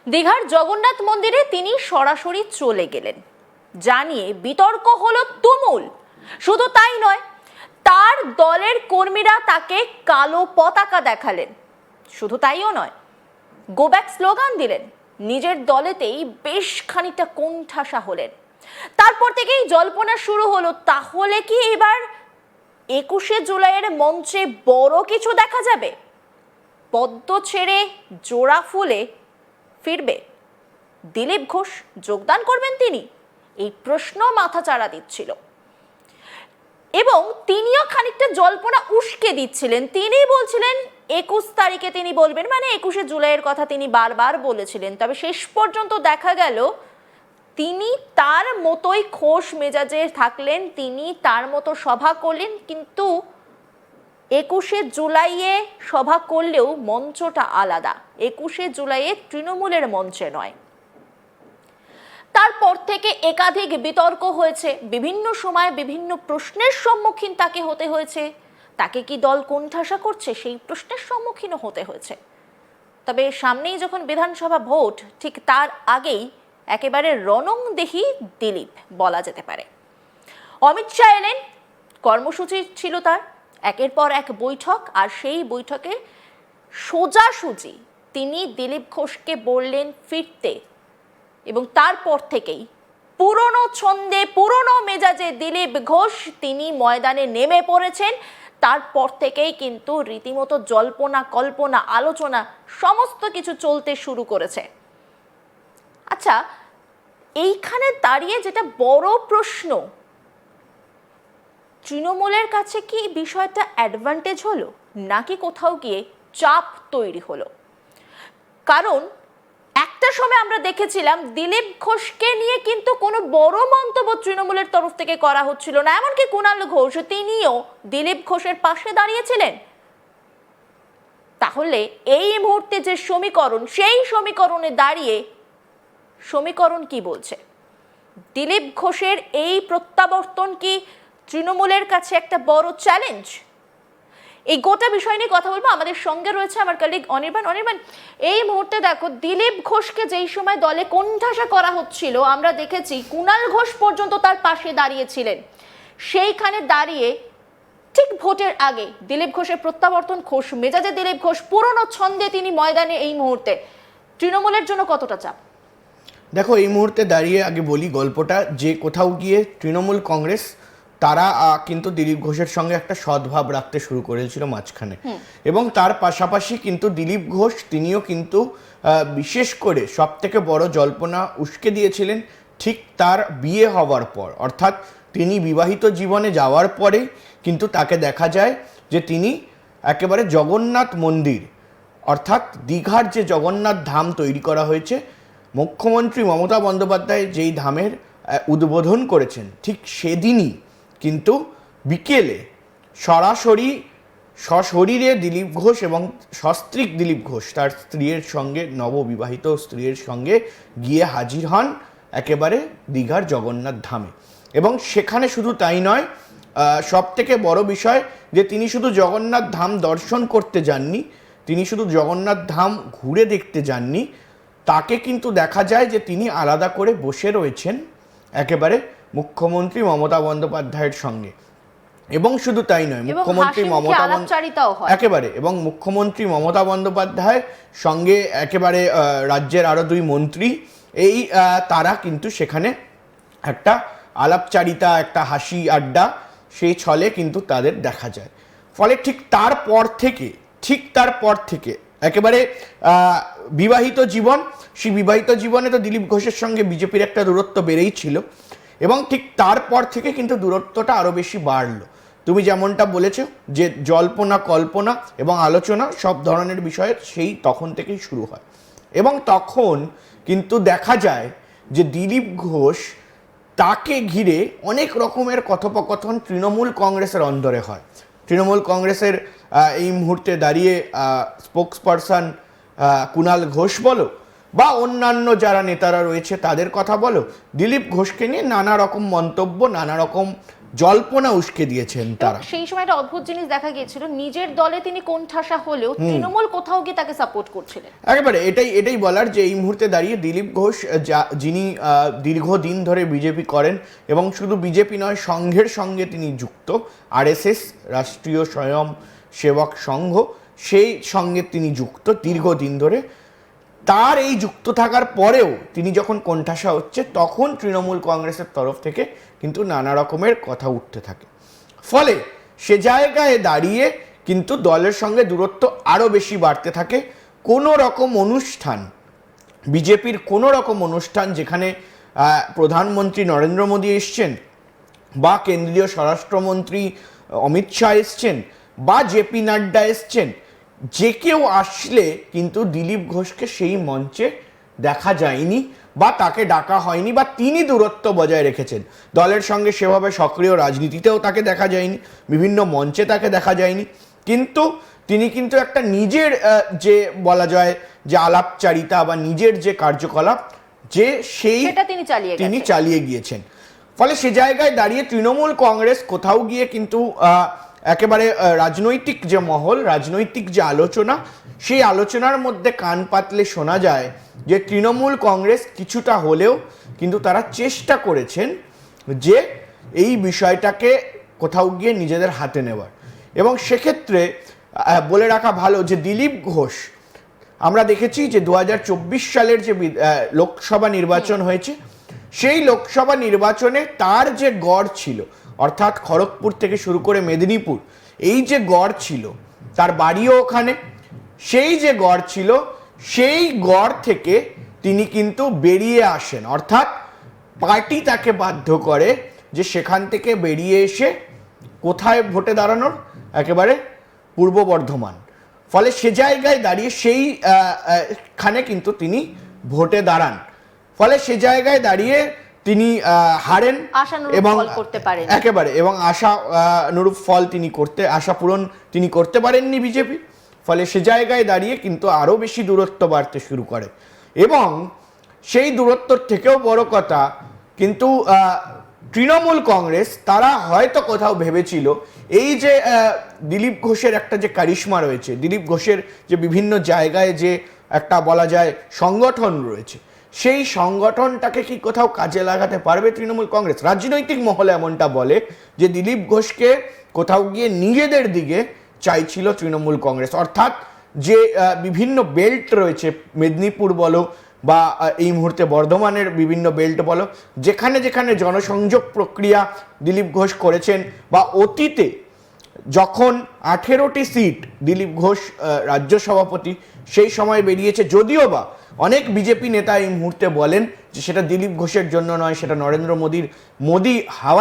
দীঘার জগন্নাথ মন্দিরে তিনি সরাসরি চলে গেলেন, জানিয়ে বিতর্ক হলো তুমুল। শুধু তাই নয়, তার দলের কর্মীরা তাকে কালো পতাকা দেখালেন। শুধু তাইও নয়, গো ব্যাক স্লোগান দিলেন। নিজের দলেতেই বেশ খানিকটা কোণঠাসা হলেন। তারপর থেকেই জল্পনা শুরু হলো, তাহলে কি এবার 21শে জুলাইয়ের মঞ্চে বড় কিছু দেখা যাবে? পদ্ম ছেড়ে জোড়া ফুলে ফিরবে দিলীপ ঘোষ? যোগদান করবেন তিনি? এই প্রশ্ন মাথাচাড়া দিচ্ছিল এবং তিনিও খানিকটা জল্পনা উস্কে দিচ্ছিলেন। তিনি বলছিলেন 21 তারিখে তিনি বলবেন, মানে 21শে জুলাইয়ের কথা তিনি বারবার বলেছিলেন। তবে শেষ পর্যন্ত দেখা গেল তিনি তার মতোই খোশ মেজাজে থাকলেন, তিনি তার মতো সভা করলেন। কিন্তু 21শে জুলাইয়ে সভা করলেও মঞ্চটা আলাদা। 21শে জুলাইয়ে তৃণমূলের মঞ্চে নয়। তারপর থেকে একাধিক বিতর্ক হয়েছে, বিভিন্ন সময় বিভিন্ন প্রশ্নের সম্মুখীন তাকে হতে হয়েছে। তাকে কি দল কোণঠাসা করছে, সেই প্রশ্নের সম্মুখীনও হতে হয়েছে। তবে সামনেই যখন বিধানসভা ভোট, ঠিক তার আগেই একেবারে রণংদেহী দিলীপ বলা যেতে পারে। অমিত শাহ এলেন, কর্মসূচি ছিল তার একের পর এক বৈঠক, আর সেই বৈঠকে সোজাসুজি তিনি দিলীপ ঘোষকে বললেন ফিরতে। এবং তারপর থেকেই পুরনো ছন্দে পুরনো মেজাজে দিলীপ ঘোষ তিনি ময়দানে নেমে পড়েছেন। তারপর থেকেই কিন্তু রীতিমতো জল্পনা কল্পনা আলোচনা সমস্ত কিছু চলতে শুরু করেছে। আচ্ছা, এইখানে দাঁড়িয়ে যেটা বড় প্রশ্ন, তৃণমূলের কাছে কি বিষয়টা অ্যাডভান্টেজ হলো, নাকি কোথাও গিয়ে চাপ তৈরি হলো? কারণ একটা সময় আমরা দেখেছিলাম দিলীপ ঘোষকে নিয়ে কিন্তু কোনো বড় মন্তব্য তৃণমূলের তরফ থেকে করা হচ্ছিল না। এমনকি কুণাল ঘোষ তিনিও দিলীপ ঘোষের পাশে দাঁড়িয়েছিলেন। তাহলে এই মুহূর্তে যে সমীকরণ, সেই সমীকরণে দাঁড়িয়ে সমীকরণ কি বলছে? দিলীপ ঘোষের এই প্রত্যাবর্তন কি তৃণমূলের কাছে একটা বড় চ্যালেঞ্জ? এই গোটা বিষয় নিয়ে কথা বলবো। আমাদের সঙ্গে রয়েছে আমার কলিগ অনির্বাণ। অনির্বাণ, এই মুহূর্তে দেখো, দিলীপ ঘোষকে যেই সময় দলে কোণঠাসা করা হচ্ছিল, আমরা দেখেছি কুণাল ঘোষ পর্যন্ত তার পাশে দাঁড়িয়েছিলেন। সেইখানে দাঁড়িয়ে ঠিক ভোটের আগে দিলীপ ঘোষের প্রত্যাবর্তন, খোশ মেজাজে দিলীপ ঘোষ, পুরনো ছন্দে তিনি ময়দানে। এই মুহূর্তে তৃণমূলের জন্য কতটা চাপ? দেখো, এই মুহূর্তে দাঁড়িয়ে আগে বলি গল্পটা, যে কোথাও গিয়ে তৃণমূল কংগ্রেস তারা কিন্তু দিলীপ ঘোষের সঙ্গে একটা সদ্ভাব রাখতে শুরু করেছিল মাঝখানে, এবং তার পাশাপাশি কিন্তু দিলীপ ঘোষ তিনিও কিন্তু বিশেষ করে সব থেকে বড় জল্পনা উস্কে দিয়েছিলেন ঠিক তার বিয়ে হওয়ার পর। অর্থাৎ তিনি বিবাহিত জীবনে যাওয়ার পরে কিন্তু তাকে দেখা যায় যে তিনি একেবারে জগন্নাথ মন্দির, অর্থাৎ দীঘার যে জগন্নাথ ধাম তৈরি করা হয়েছে, মুখ্যমন্ত্রী মমতা বন্দ্যোপাধ্যায় যেই ধামের উদ্বোধন করেছেন, ঠিক সেদিনই কিন্তু বিকেলে সরাসরি সশরীরে দিলীপ ঘোষ এবং সস্ত্রীক দিলীপ ঘোষ তার স্ত্রীর সঙ্গে, নববিবাহিত স্ত্রীর সঙ্গে গিয়ে হাজির হন একেবারে দীঘার জগন্নাথ ধামে। এবং সেখানে শুধু তাই নয়, সব থেকে বড় বিষয় যে তিনি শুধু জগন্নাথ ধাম দর্শন করতে যাননি, তিনি শুধু জগন্নাথ ধাম ঘুরে দেখতে যাননি, তাকে কিন্তু দেখা যায় যে তিনি আলাদা করে বসে রয়েছেন একেবারে মুখ্যমন্ত্রী মমতা বন্দ্যোপাধ্যায়ের সঙ্গে। এবং শুধু তাই নয়, মুখ্যমন্ত্রী মমতা একেবারে এবং মুখ্যমন্ত্রী মমতা বন্দ্যোপাধ্যায় সঙ্গে একেবারে রাজ্যের আরো দুই মন্ত্রী, এই তারা কিন্তু সেখানে একটা আলাপচারিতা, একটা হাসি আড্ডা, সেই ছলে কিন্তু তাদের দেখা যায়। ফলে ঠিক তারপর থেকে একেবারে বিবাহিত জীবন, সেই বিবাহিত জীবনে তো দিলীপ ঘোষের সঙ্গে বিজেপির একটা দূরত্ব বেড়েই ছিল, এবং ঠিক তারপর থেকে কিন্তু দূরত্বটা আরো বেশি বাড়লো। তুমি যেমনটা বলেছো যে জল্পনা কল্পনা এবং আলোচনা সব ধরনের বিষয়ে সেই তখন থেকেই শুরু হয়, এবং তখন কিন্তু দেখা যায় যে দিলীপ ঘোষ, তাকে ঘিরে অনেক রকমের কথোপকথন তৃণমূল কংগ্রেসের অন্দরে হয়। তৃণমূল কংগ্রেসের এই মুহূর্তে দাঁড়িয়ে স্পোকসপারসন কুণাল ঘোষ বলো বা অন্যান্য যারা নেতারা রয়েছে তাদের কথা বলো, দিলীপ ঘোষকে নিয়ে নানা রকম মন্তব্য, নানা রকম জল্পনা উস্কে দিয়েছেন তারা। সেই সময় একটা অদ্ভুত জিনিস দেখা গিয়েছিল, নিজের দলে তিনি কোণঠাসা হলেও তৃণমূল কোথাও গিয়ে তাকে সাপোর্ট করছিলেন। একেবারে এটাই বলার যে এই মুহূর্তে দাঁড়িয়ে দিলীপ ঘোষ যিনি দীর্ঘদিন ধরে বিজেপি করেন এবং শুধু বিজেপি নয় সংঘের সঙ্গে তিনি যুক্ত, আরএসএস রাষ্ট্রীয় স্বয়ং সেবক সংঘ, সেই সঙ্গে তিনি যুক্ত দীর্ঘদিন ধরে। তার এই যুক্ত থাকার পরেও তিনি যখন কোণঠাসা হচ্ছে তখন তৃণমূল কংগ্রেসের তরফ থেকে কিন্তু নানা রকমের কথা উঠতে থাকে। ফলে সে জায়গায় দাঁড়িয়ে কিন্তু দলের সঙ্গে দূরত্ব আরও বেশি বাড়তে থাকে। কোনো রকম অনুষ্ঠান, বিজেপির কোনো রকম অনুষ্ঠান যেখানে প্রধানমন্ত্রী নরেন্দ্র মোদী এসছেন বা কেন্দ্রীয় স্বরাষ্ট্রমন্ত্রী অমিত শাহ এসছেন বা জেপি নাড্ডা এসছেন, যে কেউ আসলে কিন্তু দিলীপ ঘোষকে সেই মঞ্চে দেখা যায়নি বা তাকে ডাকা হয়নি বা তিনি দূরত্ব বজায় রেখেছেন। দলের সঙ্গে সেভাবে সক্রিয় রাজনীতিতেও তাকে দেখা যায়নি, বিভিন্ন মঞ্চে তাকে দেখা যায়নি, কিন্তু তিনি কিন্তু একটা নিজের যে বলা যায় যে আলাপচারিতা বা নিজের যে কার্যকলাপ যে সেইটা তিনি চালিয়ে গিয়েছেন। ফলে সে জায়গায় দাঁড়িয়ে তৃণমূল কংগ্রেস কোথাও গিয়ে কিন্তু একেবারে রাজনৈতিক যে মহল, রাজনৈতিক যে আলোচনা, সেই আলোচনার মধ্যে কান পাতলে শোনা যায় যে তৃণমূল কংগ্রেস কিছুটা হলেও কিন্তু তারা চেষ্টা করেছেন যে এই বিষয়টাকে কোথাও গিয়ে নিজেদের হাতে নেওয়ার। এবং সেক্ষেত্রে বলে রাখা ভালো যে দিলীপ ঘোষ, আমরা দেখেছি যে 2024 সালের যে লোকসভা নির্বাচন হয়েছে, সেই লোকসভা নির্বাচনে তার যে গড় ছিল, অর্থাৎ খড়গপুর থেকে শুরু করে মেদিনীপুর, এই যে গড় ছিল, তার বাড়িও ওখানে, সেই যে গড় ছিল সেই গড় থেকে তিনি কিন্তু বেরিয়ে আসেন, অর্থাৎ পার্টি তাকে বাধ্য করে যে সেখান থেকে বেরিয়ে এসে কোথায় ভোটে দাঁড়ানোর, একেবারে পূর্ব বর্ধমান। ফলে সে জায়গায় দাঁড়িয়ে সেইখানে কিন্তু তিনি ভোটে দাঁড়ান। ফলে সে জায়গায় দাঁড়িয়ে তিনি হারেন এবং একেবারে এবং আশানুরূপ ফল তিনি আশা পূরণ তিনি করতে পারেননি বিজেপি। ফলে সে জায়গায় দাঁড়িয়ে কিন্তু আরও বেশি দূরত্ব বাড়তে শুরু করে এবং সেই দূরত্বর থেকেও বড় কথা কিন্তু তৃণমূল কংগ্রেস তারা হয়তো কোথাও ভেবেছিল এই যে দিলীপ ঘোষের একটা যে কারিশমা রয়েছে, দিলীপ ঘোষের যে বিভিন্ন জায়গায় যে একটা বলা যায় সংগঠন রয়েছে, সেই সংগঠনটাকে কি কোথাও কাজে লাগাতে পারবে তৃণমূল কংগ্রেস। রাজনৈতিক মহলে এমনটা বলে যে দিলীপ ঘোষকে কোথাও গিয়ে নিজেদের দিকে চাইছিল তৃণমূল কংগ্রেস, অর্থাৎ যে বিভিন্ন বেল্ট রয়েছে, মেদিনীপুর বলো বা এই মুহূর্তে বর্ধমানের বিভিন্ন বেল্ট বলো, যেখানে যেখানে জনসংযোগ প্রক্রিয়া দিলীপ ঘোষ করেছেন বা অতীতে যখন 18টি সিট দিলীপ ঘোষ রাজ্য সভাপতি সেই সময় বেরিয়েছে, যদিও বা অনেক বিজেপি নেতা এই মুহূর্তে বলেন যে সেটা দিলীপ ঘোষের জন্য নয়, সেটা নরেন্দ্র মোদী হাওয়া